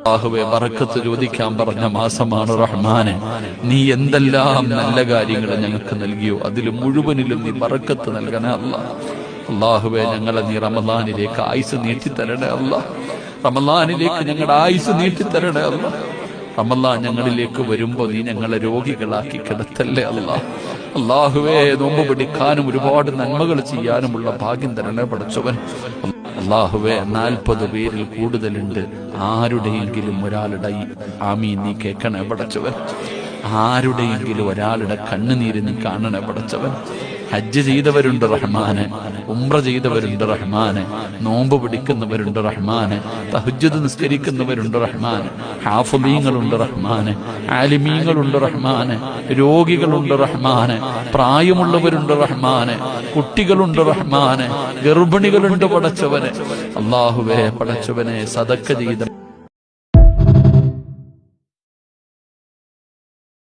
അല്ലാഹുവേ ബറക്കത്ത് ചോദിക്കാൻ പറഞ്ഞ മാസമാണ് റഹ്മാനെ. നീ എന്തെല്ലാം നല്ല കാര്യങ്ങൾ ഞങ്ങൾക്ക് നൽകിയോ അതിൽ മുഴുവനിലും നീ ബറക്കത്ത് നൽകണേ അല്ലാഹ്. അല്ലാഹുവേ ഞങ്ങളെ നീ റമളാനിലേക്ക് ആയുസ് നീട്ടിത്തരണേ അല്ലാഹ്. റമളാനിലേക്ക് ഞങ്ങളുടെ ആയുസ് നീട്ടിത്തരണേ അല്ലാഹ്. റമളാൻ ഞങ്ങളിലേക്ക് വരുമ്പോ നീ ഞങ്ങളെ രോഗികളാക്കി കിടത്തല്ലേ അല്ലാഹ്. അല്ലാഹുവേ നോമ്പ് പിടിക്കാനും ഒരുപാട് നന്മകൾ ചെയ്യാനുമുള്ള ഭാഗ്യം തരണേ പടച്ചവൻ. അല്ലാഹുവേ 40 പേരിൽ കൂടുതലുണ്ട്. ആരുടെയെങ്കിലും ഒരാളുടെ ആമീൻ നീ കേൾക്കണേ പടച്ചവൻ. ആരുടെയെങ്കിലും ഒരാളുടെ കണ്ണുനീര് നീ കാണണേ പടച്ചവൻ. ഹജ്ജ് ചെയ്തവരുണ്ട് റഹ്മാനെ, ഉംറ ചെയ്തവരുണ്ട് റഹ്മാനെ, നോമ്പ് പിടിക്കുന്നവരുണ്ട് റഹ്മാനെ, തഹജ്ജുദ് നിസ്കരിക്കുന്നവരുണ്ട് റഹ്മാനെ, ഹാഫിളീങ്ങളുണ്ട് റഹ്മാനെ, ആലിമീങ്ങളുണ്ട് റഹ്മാനെ, രോഗികളുണ്ട് റഹ്മാനെ, പ്രായമുള്ളവരുണ്ട് റഹ്മാനെ, കുട്ടികളുണ്ട് റഹ്മാനെ, ഗർഭിണികളുണ്ട് പടച്ചവനെ. അല്ലാഹുവേ പടച്ചവനെ സദക്ക ചെയ്ത